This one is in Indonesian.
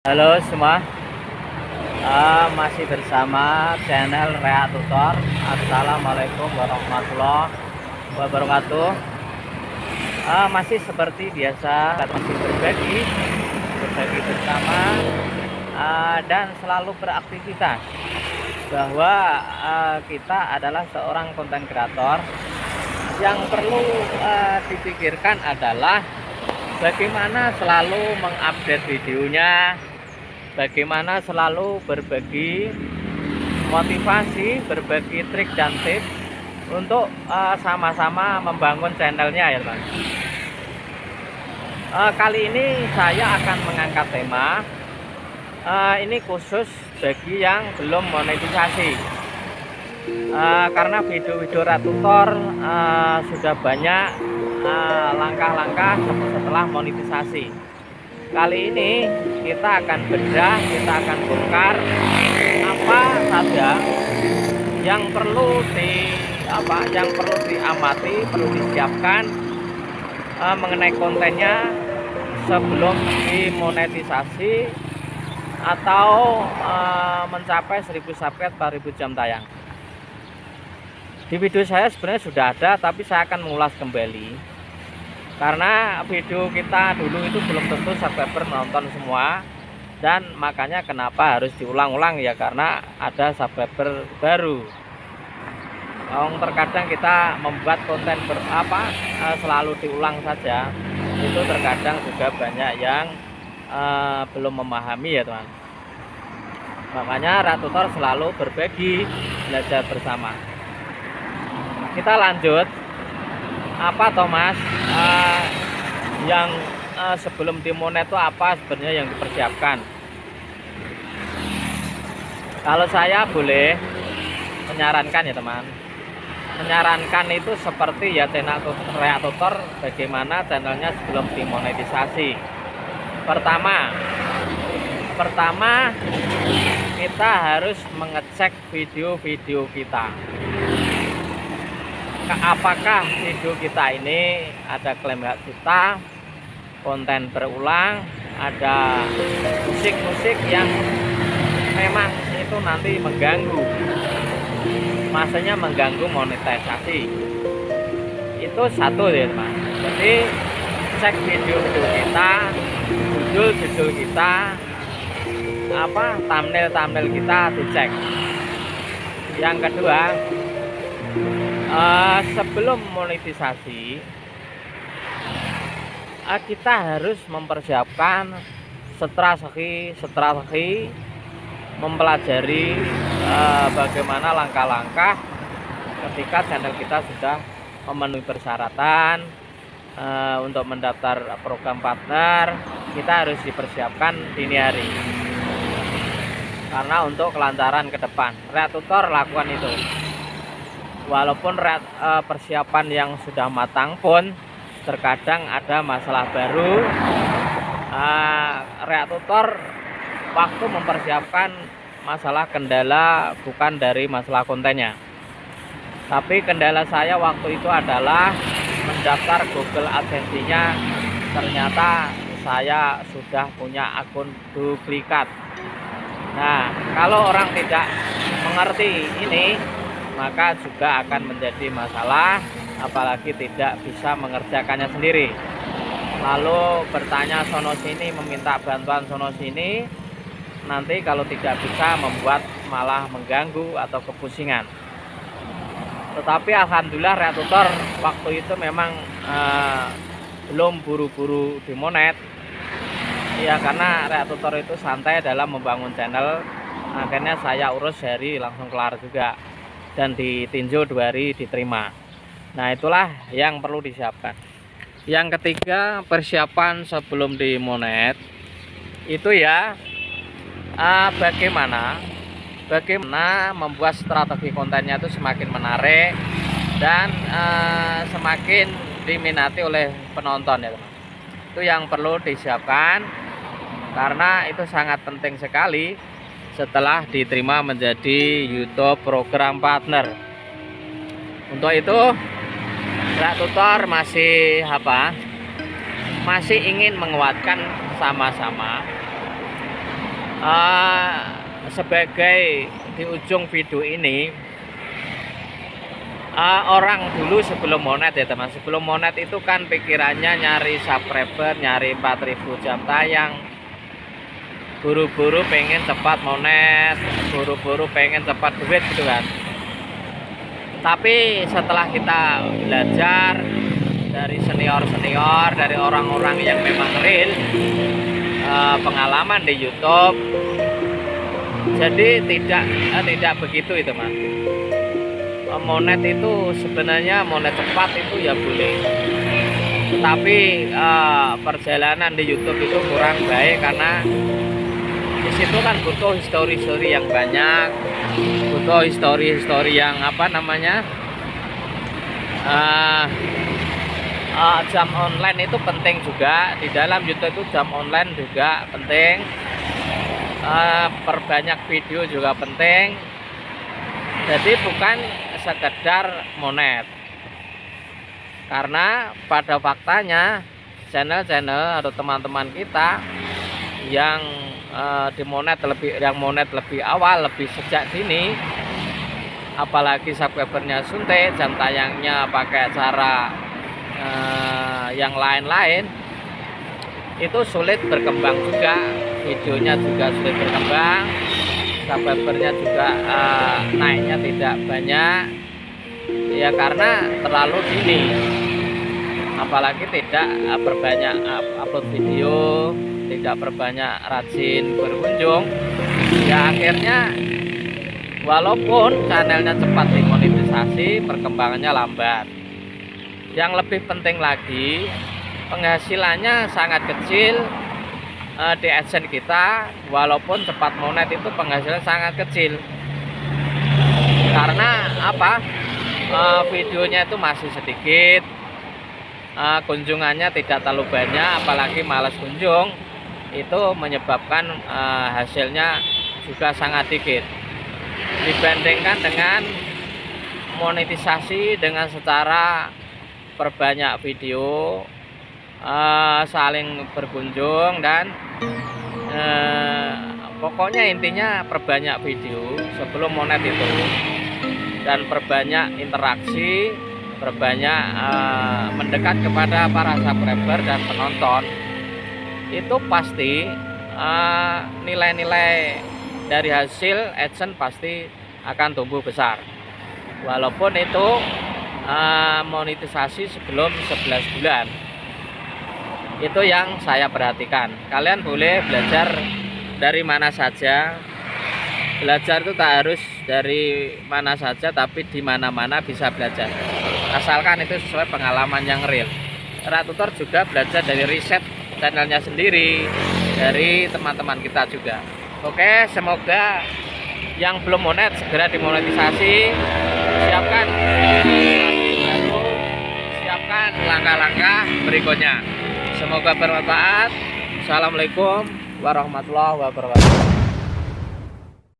Halo semua, masih bersama channel Rea Tutor. Assalamualaikum warahmatullahi wabarakatuh. Masih seperti biasa, masih berbagi bersama dan selalu beraktivitas. Bahwa kita adalah seorang konten kreator. Yang perlu dipikirkan adalah bagaimana selalu mengupdate videonya, bagaimana selalu berbagi motivasi, berbagi trik dan tips untuk sama-sama membangun channelnya ya teman. Kali ini saya akan mengangkat tema ini khusus bagi yang belum monetisasi. Karena video-video Rea Tutor sudah banyak langkah-langkah setelah monetisasi. Kali ini kita akan bedah, kita akan bongkar apa saja yang perlu diamati, perlu disiapkan mengenai kontennya sebelum dimonetisasi atau mencapai 1000 subscribe per 1000 jam tayang. Di video saya sebenarnya sudah ada, tapi saya akan mengulas kembali karena video kita dulu itu belum tentu subscriber menonton semua, dan makanya kenapa harus diulang-ulang ya, karena ada subscriber baru. Terkadang kita membuat konten selalu diulang saja, itu terkadang juga banyak yang belum memahami ya teman. Makanya Rea Tutor selalu berbagi, belajar bersama. Kita lanjut. Apa Thomas yang sebelum dimonet itu apa sebenarnya yang dipersiapkan? Kalau saya boleh menyarankan ya teman, menyarankan itu seperti ya channel Rea Tutor, bagaimana channelnya sebelum dimonetisasi. Pertama kita harus mengecek video-video kita. Apakah video kita ini ada klaim hak cipta, konten berulang, ada musik-musik yang memang itu nanti mengganggu, maksudnya mengganggu monetisasi. Itu satu ya teman. Jadi cek video kita, judul kita, thumbnail kita dicek. Yang kedua, sebelum monetisasi kita harus mempersiapkan strategi, mempelajari bagaimana langkah-langkah ketika channel kita sudah memenuhi persyaratan untuk mendaftar program partner. Kita harus dipersiapkan dini hari karena untuk kelancaran ke depan. Rea Tutor lakukan itu. Walaupun persiapan yang sudah matang pun terkadang ada masalah baru. Rea Tutor waktu mempersiapkan masalah kendala bukan dari masalah kontennya, tapi kendala saya waktu itu adalah mendaftar Google AdSense-nya. Ternyata saya sudah punya akun duplikat. Nah, kalau orang tidak mengerti ini, maka juga akan menjadi masalah, apalagi tidak bisa mengerjakannya sendiri. Lalu bertanya sono sini, meminta bantuan sono sini, nanti kalau tidak bisa membuat malah mengganggu atau kepusingan. Tetapi alhamdulillah Rea Tutor waktu itu memang belum buru-buru dimonet ya, karena Rea Tutor itu santai dalam membangun channel. Akhirnya saya urus sehari langsung kelar juga, dan ditinjau 2 hari diterima. Nah, itulah yang perlu disiapkan. Yang ketiga, persiapan sebelum dimonet itu ya bagaimana membuat strategi kontennya itu semakin menarik dan semakin diminati oleh penonton ya teman. Itu yang perlu disiapkan karena itu sangat penting sekali setelah diterima menjadi YouTube program partner. Untuk itu Rea Tutor masih ingin menguatkan sama-sama sebagai di ujung video ini, orang dulu sebelum monet ya teman, sebelum monet itu kan pikirannya nyari subscriber, nyari 4.000 jam tayang, buru-buru pengen cepat monet, buru-buru pengen cepat duit gitu kan. Tapi setelah kita belajar dari senior-senior, dari orang-orang yang memang real pengalaman di YouTube, jadi tidak begitu itu mas. Monet itu sebenarnya monet cepat itu ya boleh, tapi perjalanan di YouTube itu kurang baik karena di situ kan butuh histori-histori yang banyak, butuh histori-histori yang apa namanya, jam online itu penting juga. Di dalam YouTube itu jam online juga penting, perbanyak video juga penting. Jadi bukan sekedar monet, karena pada faktanya channel-channel atau teman-teman kita yang monet lebih awal, lebih sejak dini, apalagi subscribernya suntik, jam tayangnya pakai cara yang lain-lain, itu sulit berkembang juga, videonya juga sulit berkembang, subscribernya juga naiknya tidak banyak ya, karena terlalu dini, apalagi tidak berbanyak upload video, tidak berbanyak rajin berkunjung ya. Akhirnya walaupun channelnya cepat dimonetisasi, perkembangannya lambat. Yang lebih penting lagi, penghasilannya sangat kecil di AdSense kita. Walaupun cepat monet itu penghasilan sangat kecil, karena apa, videonya itu masih sedikit, kunjungannya tidak terlalu banyak, apalagi malas kunjung, itu menyebabkan hasilnya juga sangat dikit dibandingkan dengan monetisasi dengan secara perbanyak video, saling berkunjung, dan pokoknya intinya perbanyak video sebelum monet itu, dan perbanyak interaksi, perbanyak mendekat kepada para subscriber dan penonton. Itu pasti nilai-nilai dari hasil AdSense pasti akan tumbuh besar, walaupun itu monetisasi sebelum 11 bulan. Itu yang saya perhatikan. Kalian boleh belajar dari mana saja. Belajar itu tak harus dari mana saja, tapi di mana-mana bisa belajar, asalkan itu sesuai pengalaman yang real. Tutor juga belajar dari riset channelnya sendiri, dari teman-teman kita juga. Oke, semoga yang belum monet segera dimonetisasi. Siapkan siapkan langkah-langkah berikutnya. Semoga bermanfaat. Assalamualaikum warahmatullahi wabarakatuh.